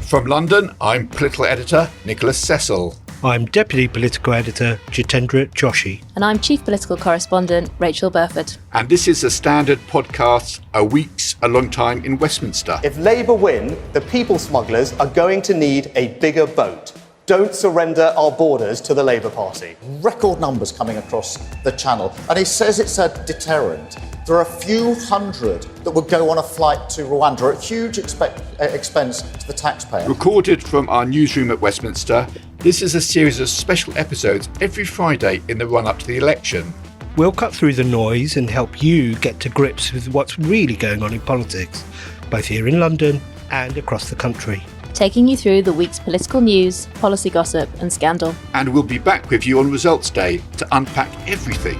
From London, I'm political editor Nicholas Cecil. I'm Deputy Political Editor Jitendra Joshi. And I'm Chief Political Correspondent Rachael Burford. And this is the Standard podcast, A Week's a Long Time in Westminster. If Labour win, the people smugglers are going to need a bigger boat. Don't surrender our borders to the Labour Party. Record numbers coming across the channel. And he says it's a deterrent. There are a few hundred that would go on a flight to Rwanda at huge expense to the taxpayer. Recorded from our newsroom at Westminster, this is a series of special episodes every Friday in the run-up to the election. We'll cut through the noise and help you get to grips with what's really going on in politics, both here in London and across the country. Taking you through the week's political news, policy gossip and scandal. And we'll be back with you on Results Day to unpack everything.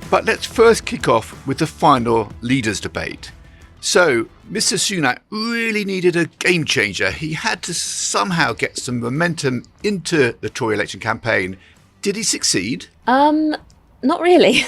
But let's first kick off with the final leaders' debate. So, Mr. Sunak really needed a game changer. He had to somehow get some momentum into the Tory election campaign. Did he succeed? Not really.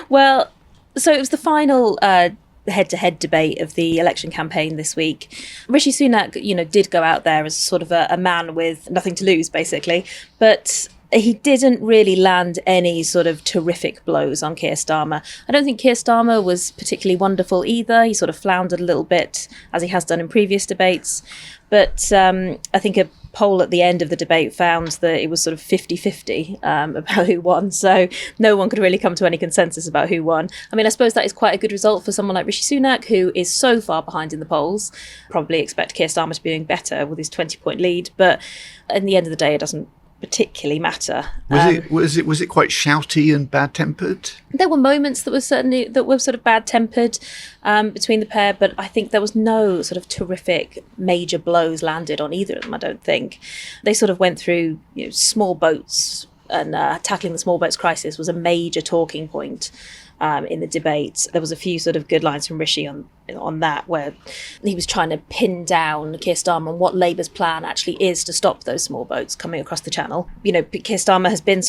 Well, so it was the final head-to-head debate of the election campaign this week. Rishi Sunak, did go out there as sort of a man with nothing to lose, basically. But he didn't really land any sort of terrific blows on Keir Starmer. I don't think Keir Starmer was particularly wonderful either. He sort of floundered a little bit, as he has done in previous debates. But I think a poll at the end of the debate found that it was sort of 50-50 about who won. So no one could really come to any consensus about who won. I mean, I suppose that is quite a good result for someone like Rishi Sunak, who is so far behind in the polls. Probably expect Keir Starmer to be doing better with his 20-point lead. But at the end of the day, it doesn't particularly matter. Was it quite shouty and bad-tempered? There were moments that were sort of bad-tempered between the pair, but I think there was no sort of terrific major blows landed on either of them. I don't think they sort of went through small boats, and tackling the small boats crisis was a major talking point in the debate. There was a few sort of good lines from Rishi on that, where he was trying to pin down Keir Starmer on what Labour's plan actually is to stop those small boats coming across the channel. Keir Starmer has been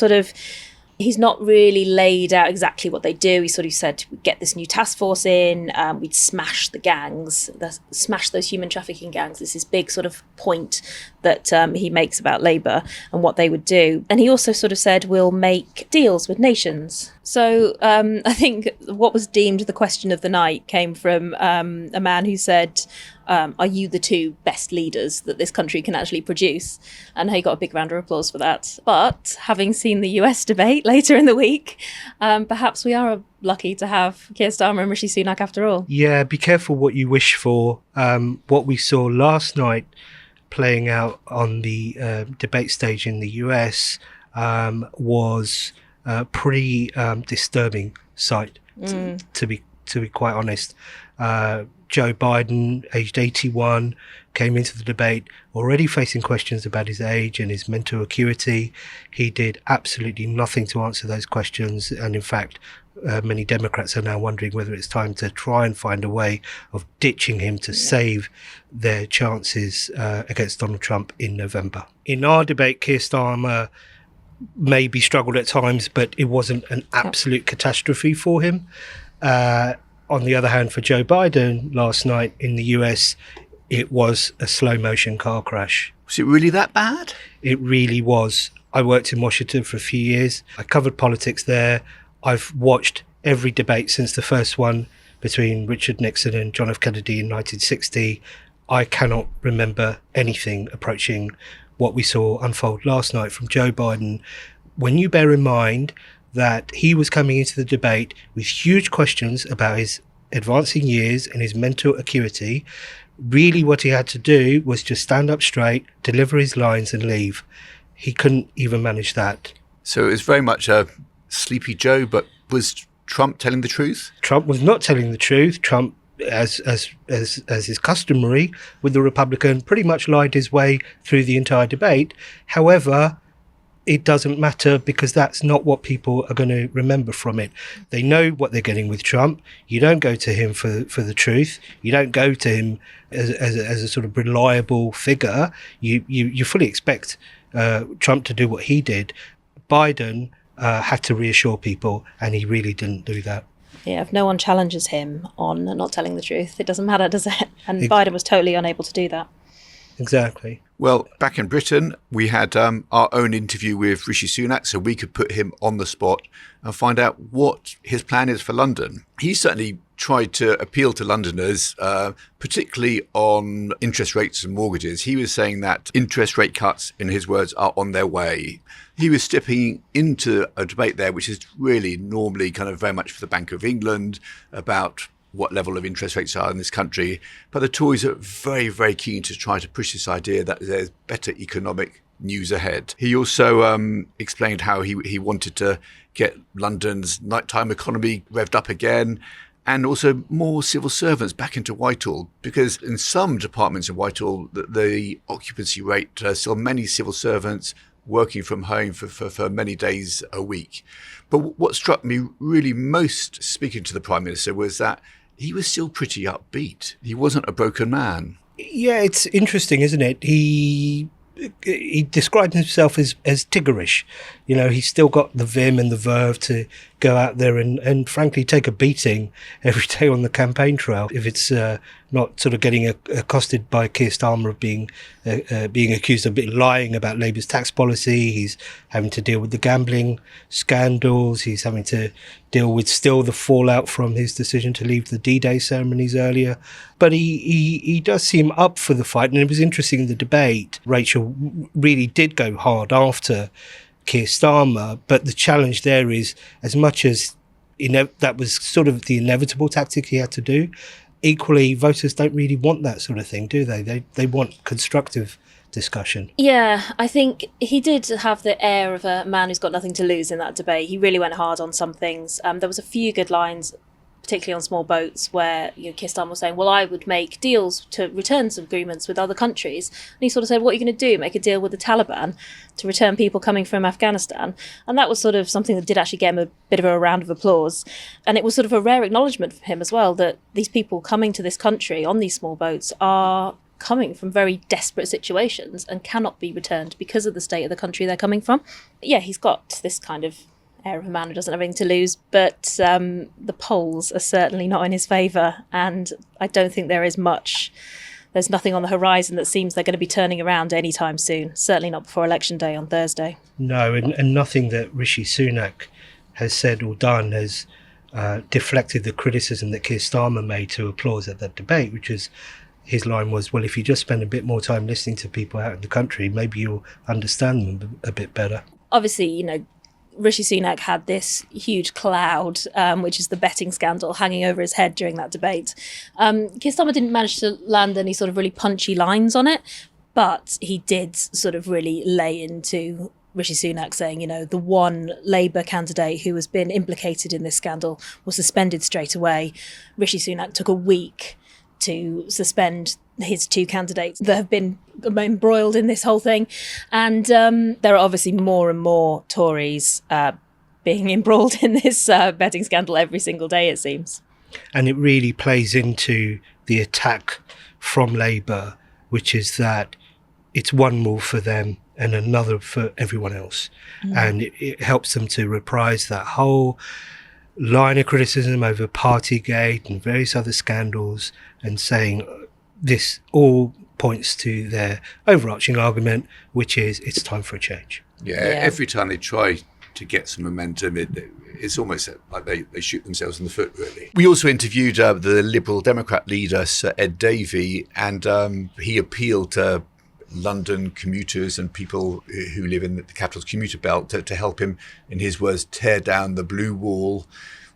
he's not really laid out exactly what they do. He sort of said, we'd get this new task force in, we'd smash the gangs, smash those human trafficking gangs. This is big sort of point that he makes about Labour and what they would do. And he also sort of said, we'll make deals with nations. So I think what was deemed the question of the night came from a man who said, are you the two best leaders that this country can actually produce? And he got a big round of applause for that. But having seen the US debate later in the week, perhaps we are lucky to have Keir Starmer and Rishi Sunak after all. Yeah, be careful what you wish for. What we saw last night playing out on the debate stage in the US was a pretty disturbing sight, to be quite honest. Joe Biden, aged 81, came into the debate already facing questions about his age and his mental acuity. He did absolutely nothing to answer those questions. And in fact, many Democrats are now wondering whether it's time to try and find a way of ditching him to save their chances against Donald Trump in November. In our debate, Keir Starmer maybe struggled at times, but it wasn't an absolute catastrophe for him. On the other hand, for Joe Biden last night in the US, it was a slow motion car crash. Was it really that bad? It really was. I worked in Washington for a few years. I covered politics there. I've watched every debate since the first one between Richard Nixon and John F. Kennedy in 1960. I cannot remember anything approaching what we saw unfold last night from Joe Biden. When you bear in mind that he was coming into the debate with huge questions about his advancing years and his mental acuity, really what he had to do was just stand up straight, deliver his lines and leave. He couldn't even manage that. So it was very much a Sleepy Joe, but was Trump telling the truth? Trump was not telling the truth. Trump, as is customary with the Republican, pretty much lied his way through the entire debate. However, it doesn't matter, because that's not what people are going to remember from it. They know what they're getting with Trump. You don't go to him for the truth. You don't go to him as a sort of reliable figure. You fully expect Trump to do what he did. Biden had to reassure people, and he really didn't do that. Yeah, if no one challenges him on not telling the truth, it doesn't matter, does it? And Biden was totally unable to do that. Exactly. Well, back in Britain, we had our own interview with Rishi Sunak, so we could put him on the spot and find out what his plan is for London. He certainly tried to appeal to Londoners, particularly on interest rates and mortgages. He was saying that interest rate cuts, in his words, are on their way. He was stepping into a debate there, which is really normally kind of very much for the Bank of England about what level of interest rates are in this country. But the Tories are very, very keen to try to push this idea that there's better economic news ahead. He also explained how he wanted to get London's nighttime economy revved up again, and also more civil servants back into Whitehall, because in some departments in Whitehall, the occupancy rate saw many civil servants working from home for many days a week. But what struck me really most, speaking to the Prime Minister, was that he was still pretty upbeat. He wasn't a broken man. Yeah, it's interesting, isn't it? He described himself as Tiggerish. You know, he's still got the vim and the verve to go out there and frankly take a beating every day on the campaign trail if it's not sort of getting accosted by Keir Starmer of being accused of lying about Labour's tax policy. He's having to deal with the gambling scandals. He's having to deal with still the fallout from his decision to leave the D-Day ceremonies earlier. But he does seem up for the fight. And it was interesting in the debate, Rachael really did go hard after Keir Starmer, but the challenge there is, as much as that was sort of the inevitable tactic he had to do, equally voters don't really want that sort of thing, do they? They want constructive discussion. Yeah, I think he did have the air of a man who's got nothing to lose in that debate. He really went hard on some things. There was a few good lines, particularly on small boats, where Keir Starmer was saying, well, I would make deals to return some agreements with other countries. And he sort of said, what are you going to do? Make a deal with the Taliban to return people coming from Afghanistan? And that was sort of something that did actually get him a bit of a round of applause. And it was sort of a rare acknowledgement from him as well, that these people coming to this country on these small boats are coming from very desperate situations and cannot be returned because of the state of the country they're coming from. Yeah, he's got this kind of air of a man who doesn't have anything to lose, but the polls are certainly not in his favour, and I don't think there's nothing on the horizon that seems they're going to be turning around anytime soon, certainly not before election day on Thursday. No, and nothing that Rishi Sunak has said or done has deflected the criticism that Keir Starmer made to applause at that debate, which is, his line was, well, if you just spend a bit more time listening to people out in the country, maybe you'll understand them a bit better. Obviously, Rishi Sunak had this huge cloud, which is the betting scandal, hanging over his head during that debate. Keir Starmer didn't manage to land any sort of really punchy lines on it, but he did sort of really lay into Rishi Sunak saying, the one Labour candidate who has been implicated in this scandal was suspended straight away. Rishi Sunak took a week to suspend his two candidates that have been embroiled in this whole thing. And there are obviously more and more Tories being embroiled in this betting scandal every single day, it seems. And it really plays into the attack from Labour, which is that it's one rule for them and another for everyone else. And it helps them to reprise that whole line of criticism over Partygate and various other scandals, and saying this all points to their overarching argument, which is it's time for a change. Yeah, every time they try to get some momentum, it's almost like they shoot themselves in the foot, really. We also interviewed the Liberal Democrat leader, Sir Ed Davey, and he appealed to London commuters and people who live in the capital's commuter belt to help him, in his words, tear down the blue wall.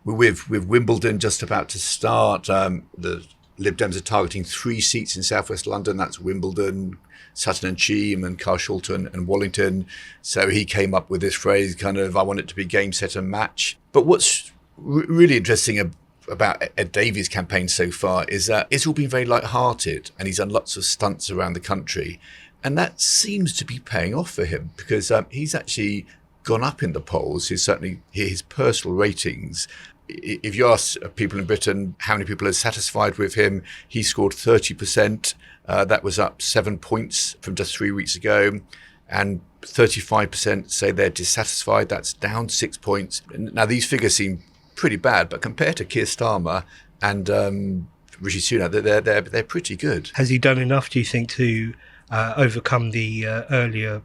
With Wimbledon just about to start, the Lib Dems are targeting 3 seats in southwest London. That's Wimbledon, Sutton and Cheam, and Carshalton and Wallington. So he came up with this phrase, kind of, I want it to be game, set and match. But what's really interesting about Ed Davey's campaign so far is that it's all been very light-hearted, and he's done lots of stunts around the country. And that seems to be paying off for him, because he's actually gone up in the polls. His personal ratings. If you ask people in Britain how many people are satisfied with him, he scored 30%. That was up 7 points from just 3 weeks ago. And 35% say they're dissatisfied. That's down 6 points. Now, these figures seem pretty bad. But compared to Keir Starmer and Rishi Sunak, they're pretty good. Has he done enough, do you think, to overcome the earlier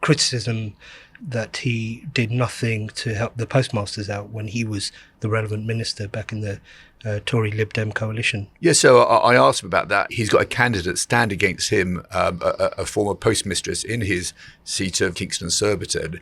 criticism that he did nothing to help the postmasters out when he was the relevant minister back in the Tory Lib Dem coalition? Yeah, so I asked him about that. He's got a candidate stand against him, a former postmistress in his seat of Kingston Surbiton.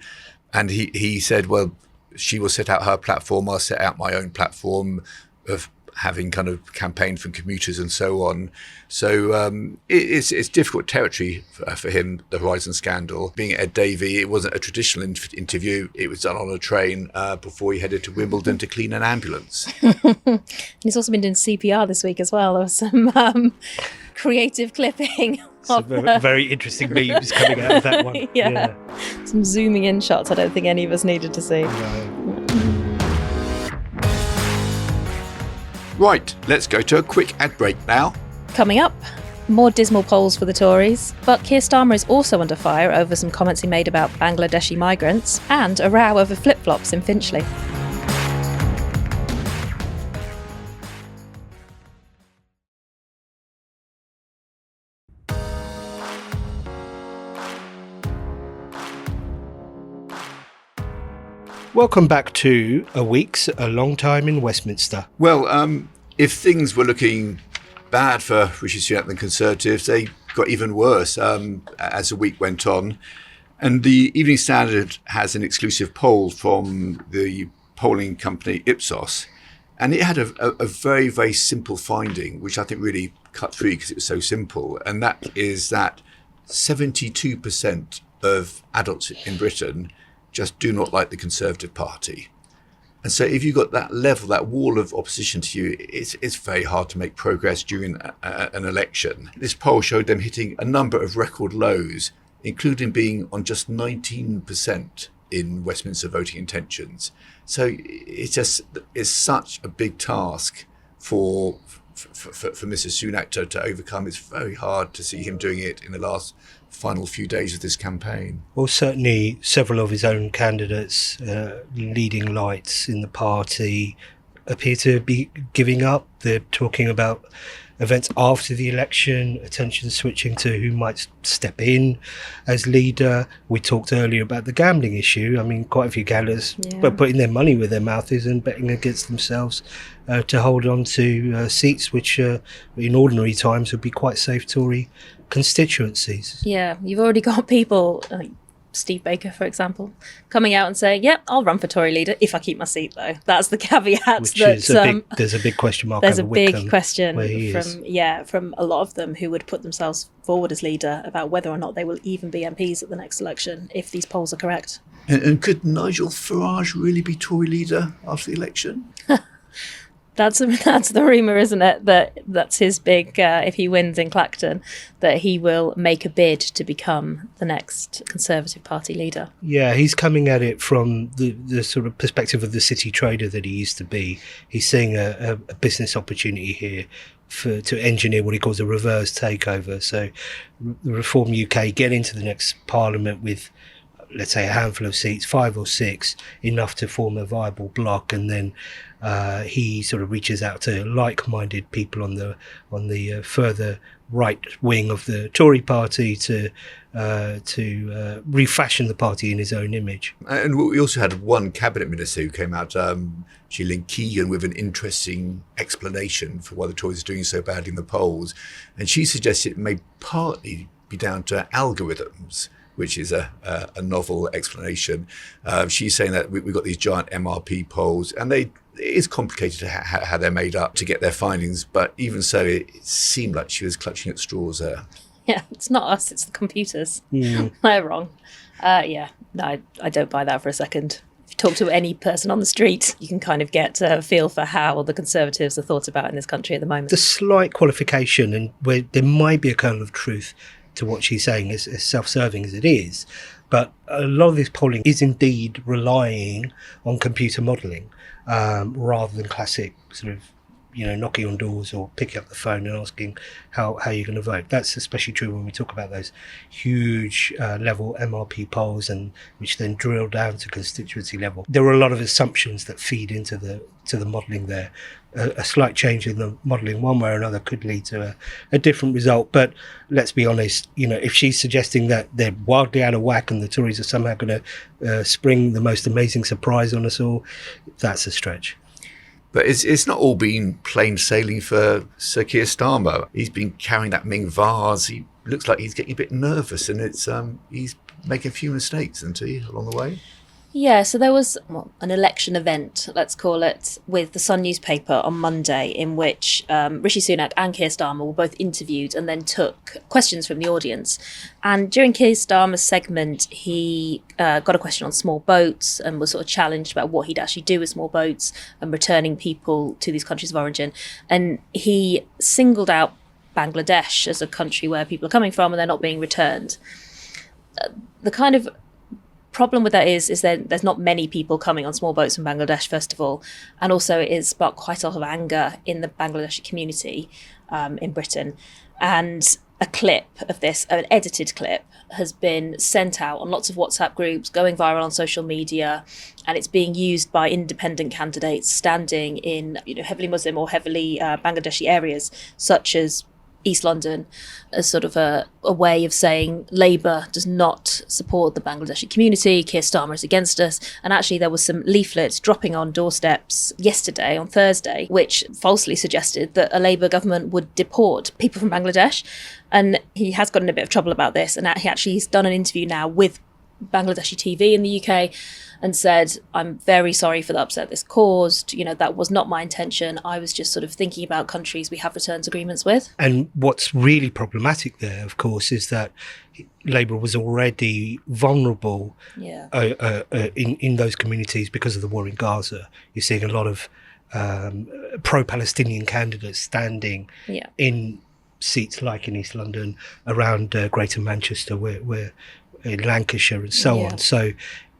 And he said, well, she will set out her platform, I'll set out my own platform of having kind of campaigned for commuters and so on. So it's difficult territory for him, the Horizon scandal. Being at Davey, it wasn't a traditional interview. It was done on a train before he headed to Wimbledon to clean an ambulance. And he's also been doing CPR this week as well. There was some creative clipping. Some very interesting memes coming out of that one. Yeah. Some zooming in shots I don't think any of us needed to see. Right, let's go to a quick ad break now. Coming up, more dismal polls for the Tories, but Keir Starmer is also under fire over some comments he made about Bangladeshi migrants and a row over flip-flops in Finchley. Welcome back to A Long Time in Westminster. Well, if things were looking bad for Rishi Sunak and the Conservatives, they got even worse as the week went on. And the Evening Standard has an exclusive poll from the polling company Ipsos. And it had a very, very simple finding, which I think really cut through because it was so simple. And that is that 72% of adults in Britain just do not like the Conservative Party. And so if you've got that level, that wall of opposition to you, it's very hard to make progress during an election. This poll showed them hitting a number of record lows, including being on just 19% in Westminster voting intentions. So it's such a big task for Mr. Sunak to overcome. It's very hard to see him doing it in the final few days of this campaign. Well, certainly several of his own candidates, leading lights in the party, appear to be giving up. They're talking about events after the election, attention switching to who might step in as leader. We talked earlier about the gambling issue. I mean, quite a few candidates were putting their money where their mouth is and betting against themselves to hold on to seats which in ordinary times would be quite safe Tory constituencies. Yeah, you've already got people like Steve Baker, for example, coming out and saying, "Yep, I'll run for Tory leader if I keep my seat." Though that's the caveat. Which that is there's a big question mark. There's a over big Wickham, question from a lot of them who would put themselves forward as leader about whether or not they will even be MPs at the next election if these polls are correct. And could Nigel Farage really be Tory leader after the election? That's the rumour, isn't it? That's his big, if he wins in Clacton, that he will make a bid to become the next Conservative Party leader. Yeah, he's coming at it from the sort of perspective of the city trader that he used to be. He's seeing a business opportunity here to engineer what he calls a reverse takeover. So the Reform UK get into the next parliament with, let's say, a handful of seats, 5 or 6, enough to form a viable bloc, and then he sort of reaches out to like-minded people on the further right wing of the Tory party to refashion the party in his own image. And we also had one cabinet minister who came out, Gillian Keegan, with an interesting explanation for why the Tories are doing so badly in the polls, and she suggested it may partly be down to algorithms, which is a novel explanation. She's saying that we've got these giant MRP polls, and it is complicated how they're made up to get their findings. But even so, it seemed like she was clutching at straws there. Yeah, it's not us, it's the computers. They're wrong. No, I don't buy that for a second. If you talk to any person on the street, you can kind of get a feel for how the Conservatives are thought about in this country at the moment. The slight qualification, and where there might be a kernel of truth to what she's saying, as self-serving as it is, but a lot of this polling is indeed relying on computer modelling rather than classic sort of knocking on doors or picking up the phone and asking how you're going to vote. That's especially true when we talk about those huge level MRP polls, and which then drill down to constituency level. There are a lot of assumptions that feed into the modelling there. A slight change in the modelling one way or another could lead to a different result. But let's be honest, if she's suggesting that they're wildly out of whack and the Tories are somehow going to spring the most amazing surprise on us all, that's a stretch. But it's not all been plain sailing for Sir Keir Starmer. He's been carrying that Ming vase. He looks like he's getting a bit nervous, and he's making a few mistakes, isn't he, along the way? Yeah, so there was an election event, let's call it, with the Sun newspaper on Monday, in which Rishi Sunak and Keir Starmer were both interviewed and then took questions from the audience. And during Keir Starmer's segment, he got a question on small boats and was sort of challenged about what he'd actually do with small boats and returning people to these countries of origin. And he singled out Bangladesh as a country where people are coming from and they're not being returned. The kind of problem with that is that there's not many people coming on small boats from Bangladesh, first of all, and also it sparked quite a lot of anger in the Bangladeshi community in Britain. And a clip of this, an edited clip, has been sent out on lots of WhatsApp groups, going viral on social media, and it's being used by independent candidates standing in heavily Muslim or heavily Bangladeshi areas, such as East London, as sort of a way of saying Labour does not support the Bangladeshi community, Keir Starmer is against us. And actually there was some leaflets dropping on doorsteps yesterday, on Thursday, which falsely suggested that a Labour government would deport people from Bangladesh. And he has got in a bit of trouble about this, and he's done an interview now with Bangladeshi TV in the UK and said, I'm very sorry for the upset this caused. That was not my intention. I was just sort of thinking about countries we have returns agreements with. And what's really problematic there, of course, is that Labour was already vulnerable in those communities because of the war in Gaza. You're seeing a lot of pro-Palestinian candidates standing in seats like in East London, around Greater Manchester, where in Lancashire and so on. So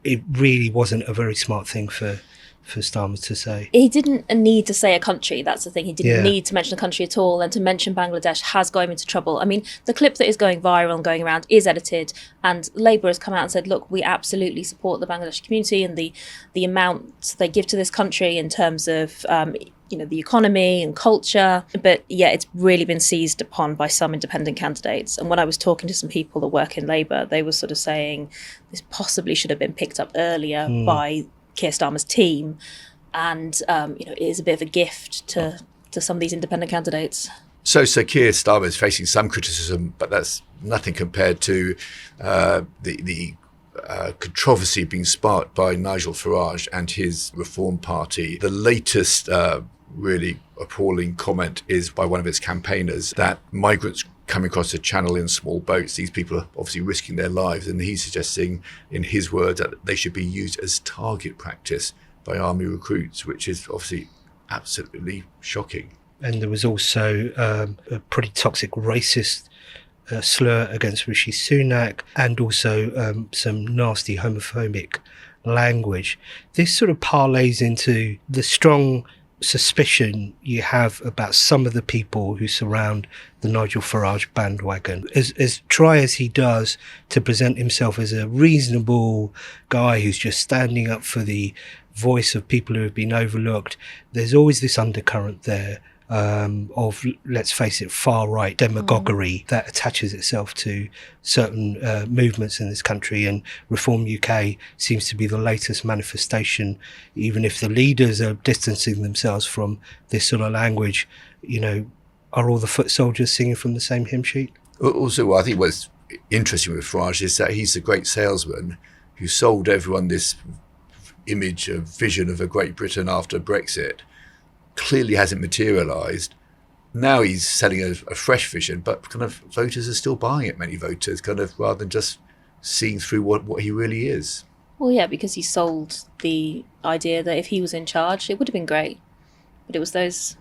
it really wasn't a very smart thing for Starmer to say. He didn't need to say a country, that's the thing. He didn't need to mention a country at all, and to mention Bangladesh has got him into trouble. I mean, the clip that is going viral and going around is edited, and Labour has come out and said, look, we absolutely support the Bangladeshi community and the amount they give to this country in terms of the economy and culture. But it's really been seized upon by some independent candidates. And when I was talking to some people that work in Labour, they were sort of saying this possibly should have been picked up earlier by Keir Starmer's team, and it is a bit of a gift to some of these independent candidates. So Keir Starmer is facing some criticism, but that's nothing compared to the controversy being sparked by Nigel Farage and his Reform Party. The latest really appalling comment is by one of its campaigners that migrants coming across the channel in small boats, these people are obviously risking their lives, and he's suggesting, in his words, that they should be used as target practice by army recruits, which is obviously absolutely shocking. And there was also a pretty toxic racist slur against Rishi Sunak, and also some nasty homophobic language. This sort of parlays into the strong suspicion you have about some of the people who surround the Nigel Farage bandwagon. As try as he does to present himself as a reasonable guy who's just standing up for the voice of people who have been overlooked, there's always this undercurrent there of, let's face it, far-right demagoguery that attaches itself to certain movements in this country, and Reform UK seems to be the latest manifestation. Even if the leaders are distancing themselves from this sort of language, are all the foot soldiers singing from the same hymn sheet? Also, I think what's interesting with Farage is that he's a great salesman who sold everyone this image, a vision of a Great Britain after Brexit. Clearly hasn't materialised. Now he's selling a fresh vision, but kind of voters are still buying it, many voters, kind of rather than just seeing through what he really is. Well, because he sold the idea that if he was in charge, it would have been great. But it was those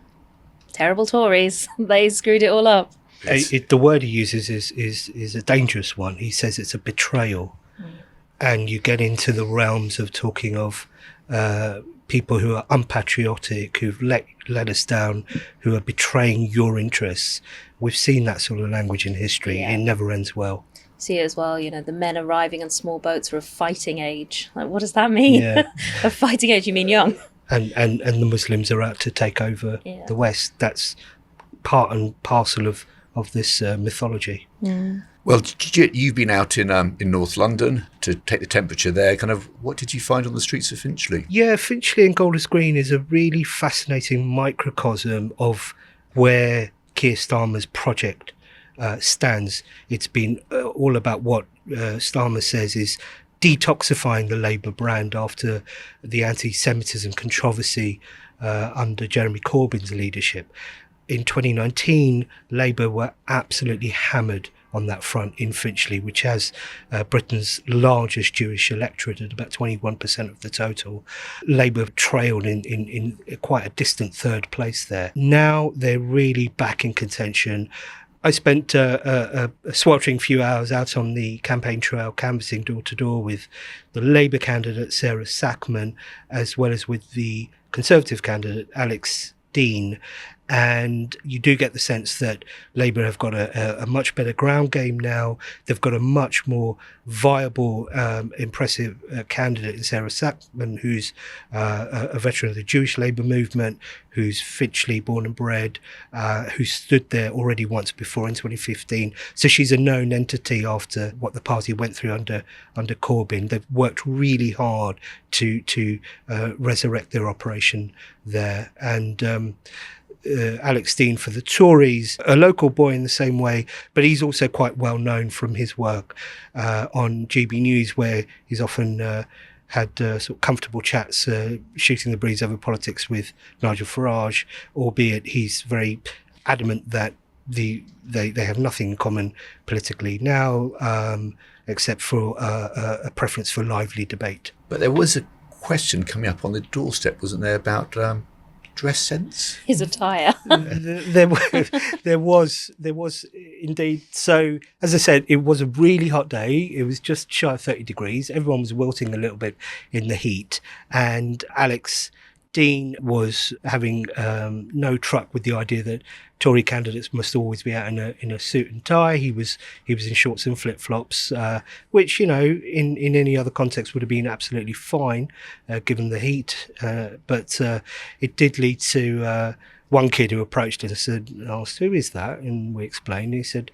terrible Tories. They screwed it all up. The word he uses is a dangerous one. He says it's a betrayal. And you get into the realms of talking of people who are unpatriotic, who've let us down, who are betraying your interests. We've seen that sort of language in history. Yeah. It never ends well. See it as well, the men arriving on small boats are of fighting age. Like, what does that mean? Yeah. Of fighting age, you mean young? And the Muslims are out to take over the West. That's part and parcel of this mythology. Well, Jit, you've been out in North London to take the temperature there. Kind of, what did you find on the streets of Finchley? Yeah, Finchley and Golders Green is a really fascinating microcosm of where Keir Starmer's project stands. It's been all about what Starmer says is detoxifying the Labour brand after the anti-Semitism controversy under Jeremy Corbyn's leadership. In 2019, Labour were absolutely hammered on that front in Finchley, which has Britain's largest Jewish electorate at about 21% of the total. Labour trailed in quite a distant third place there. Now they're really back in contention. I spent a sweltering few hours out on the campaign trail canvassing door to door with the Labour candidate Sarah Sackman, as well as with the Conservative candidate Alex Dean. And you do get the sense that Labour have got a much better ground game now. They've got a much more viable, impressive candidate in Sarah Sackman, who's a veteran of the Jewish Labour movement, who's Finchley born and bred, who stood there already once before in 2015. So she's a known entity after what the party went through under Corbyn. They've worked really hard to resurrect their operation there. And Alex Dean for the Tories, a local boy in the same way, but he's also quite well known from his work on GB News, where he's often had sort of comfortable chats, shooting the breeze over politics with Nigel Farage, albeit he's very adamant that they have nothing in common politically now, except for a preference for lively debate. But there was a question coming up on the doorstep, wasn't there, about dress sense? His attire. There was indeed. So, as I said, it was a really hot day. It was just shy of 30 degrees. Everyone was wilting a little bit in the heat. And Alex Dean was having no truck with the idea that Tory candidates must always be out in a suit and tie. He was in shorts and flip-flops, which, in any other context would have been absolutely fine, given the heat. But it did lead to one kid who approached us and asked, "Who is that?" And we explained. He said,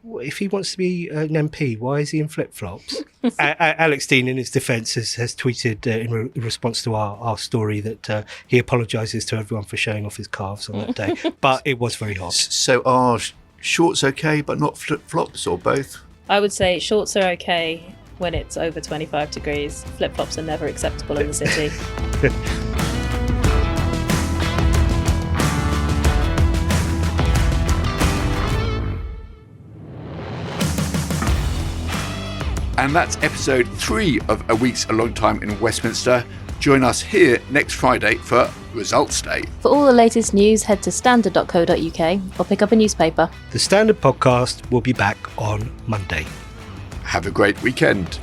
"Well, if he wants to be an MP, why is he in flip-flops?" Alex Dean, in his defence, has tweeted in response to our story that he apologises to everyone for showing off his calves on that day. But it was very hot. So are shorts okay, but not flip-flops, or both? I would say shorts are okay when it's over 25 degrees. Flip-flops are never acceptable in the city. And that's episode 3 of A Week's a Long Time in Westminster. Join us here next Friday for Results Day. For all the latest news, head to standard.co.uk or pick up a newspaper. The Standard podcast will be back on Monday. Have a great weekend.